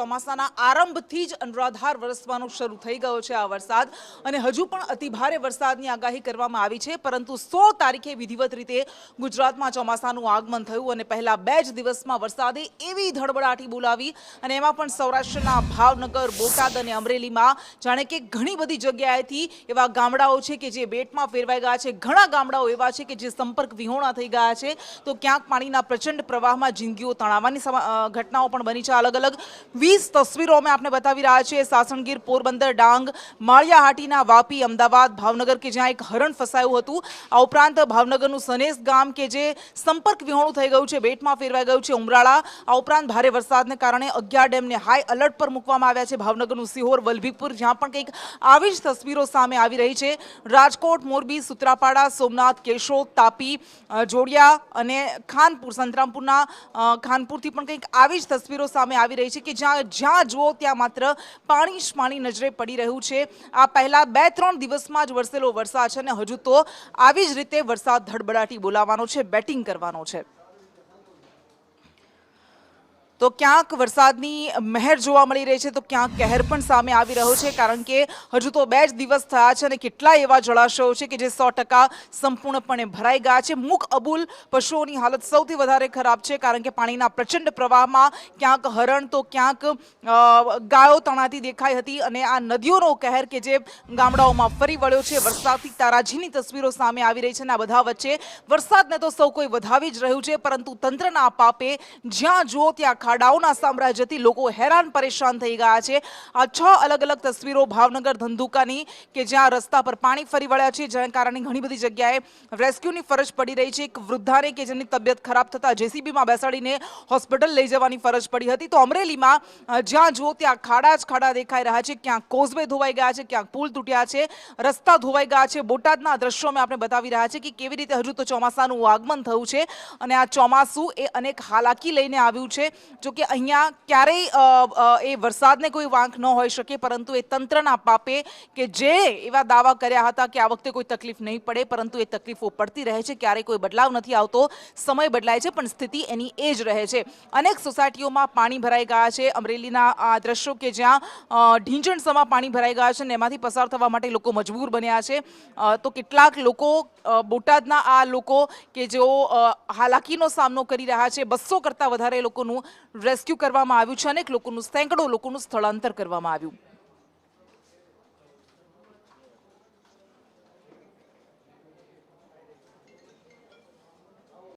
ચોમાસાના આરંભથી જ અનરાધાર વરસવાનો શરૂ થઈ ગયો છે આ વરસાદ અને હજુ પણ અતિભારે વરસાદની આગાહી કરવામાં આવી છે, પરંતુ 16 તારીખે વિધિવત રીતે ગુજરાતમાં ચોમાસાનું આગમન થયું અને પહેલા 2 જ દિવસમાં વરસાદે એવી ધડબડાટી બોલાવી અને એમાં પણ સૌરાષ્ટ્રના ભાવનગર, બોટાદ અને અમરેલીમાં જાણે કે ઘણી બધી જગ્યાએથી એવા ગામડાઓ છે કે જે બેટમાં ફેરવાઈ ગયા છે, ઘણા ગામડાઓ એવા છે કે જે સંપર્ક વિહોણા થઈ ગયા છે, તો ક્યાંક પાણીના પ્રચંડ પ્રવાહમાં જિંદગીઓ તણાવવાની ઘટનાઓ પણ બની છે। અલગ અલગ 20 તસવીરો અમે આપને બતાવી રહ્યા છીએ। સાસણગીર, પોરબંદર, ડાંગ, માળિયાહાટીના વાપી, અમદાવાદ, ભાવનગર કે જ્યાં એક હરણ ફસાયું હતું, આ ઉપરાંત ભાવનગરનું સનેસ ગામ કે જે સંપર્ક વિહોણું થઈ ગયું છે, બેટમાં ફેરવાઈ ગયું છે, ઉમરાળા, આ ઉપરાંત ભારે વરસાદને કારણે 11 ડેમને હાઈ એલર્ટ પર મૂકવામાં આવ્યા છે, ભાવનગરનું સિહોર, વલભીપુર જ્યાં પણ કંઈક આવી જ તસવીરો સામે આવી રહી છે, રાજકોટ, મોરબી, સુત્રાપાડા, સોમનાથ, કેશોદ, તાપી, જોડિયા અને ખાનપુર, સંતરામપુરના ખાનપુરથી પણ કંઈક આવી જ તસવીરો સામે આવી રહી છે કે જ્યાં જુઓ ત્યાં માત્ર પાણી જ પાણી નજરે પડી રહ્યું છે। આ પહેલા 2-3 દિવસમાં જ વરસેલો વરસાદ છે અને હજુ તો આવી જ રીતે વરસાદ ધડબડાટી બોલાવવાનો છે, બેટિંગ કરવાનો છે। તો ક્યાંક વરસાદની મહેર જોવા મળી રહી છે, તો ક્યાંક કહેર પણ સામે આવી રહ્યો છે, કારણ કે હજુ તો 2 જ દિવસ થયા છે અને કેટલાય એવા જળાશયો છે કે જે 100% સંપૂર્ણપણે ભરાઈ ગયા છે। મુખ અબુલ પશુઓની હાલત સૌથી વધારે ખરાબ છે, કારણ કે પાણીના પ્રચંડ પ્રવાહમાં ક્યાંક હરણ તો ક્યાંક ગાયો તણાતી દેખાઈ હતી અને આ નદીઓનો કહેર કે જે ગામડાઓમાં ફરી વળ્યો છે। વરસાદથી તારાજીની તસવીરો સામે આવી રહી છે અને આ બધા વચ્ચે વરસાદને તો સૌ કોઈ વધાવી જ રહ્યું છે, પરંતુ તંત્રના પાપે જ્યાં જુઓ ત્યાં ખાડાઓના સામ્રાજ્યથી લોકો હેરાન પરેશાન થઈ ગયા છે। આ 6 અલગ અલગ તસવીરો ભાવનગર ધંધુકાની કે જ્યાં રસ્તા પર પાણી ફરી વળ્યા છે, જેના કારણે ઘણી બધી જગ્યાએ રેસ્ક્યુની ફરજ પડી રહી છે। એક વૃદ્ધાને કે જેની તબિયત ખરાબ થતા જેસીબીમાં બેસાડીને હોસ્પિટલ લઈ જવાની ફરજ પડી હતી, તો અમરેલીમાં જ્યાં જુઓ ત્યાં ખાડા જ ખાડા દેખાઈ રહ્યા છે, ક્યાંક કોઝવે ધોવાઈ ગયા છે, ક્યાંક પુલ તૂટ્યા છે, રસ્તા ધોવાઈ ગયા છે। બોટાદના દ્રશ્યો અમે આપણે બતાવી રહ્યા છે કે કેવી રીતે હજુ તો ચોમાસાનું આગમન થયું છે અને આ ચોમાસું એ અનેક હાલાકી લઈને આવ્યું છે। જો કે અહીંયા ક્યારેય એ વરસાદને કોઈ વાંક ન હોઈ શકે, પરંતુ એ તંત્રના પાપે કે જે એવા દાવા કર્યા હતા કે આ વખતે કોઈ તકલીફ નહીં પડે, પરંતુ એ તકલીફો પડતી રહે છે, ક્યારેય કોઈ બદલાવ નથી આવતો, સમય બદલાય છે પણ સ્થિતિ એની એ જ રહે છે। અનેક સોસાયટીઓમાં પાણી ભરાઈ ગયા છે। અમરેલીના આ દ્રશ્યો કે જ્યાં ઢીંચણસમાં પાણી ભરાઈ ગયા છે અને એમાંથી પસાર થવા માટે લોકો મજબૂર બન્યા છે, તો કેટલાક લોકો બોટાદના આ લોકો કે જેઓ હાલાકીનો સામનો કરી રહ્યા છે, 200 કરતાં વધારે લોકોનું રેસ્ક્યુ કરવામાં આવ્યું છે, અનેક લોકોનું, સેંકડો લોકોનું સ્થળાંતર કરવામાં આવ્યું।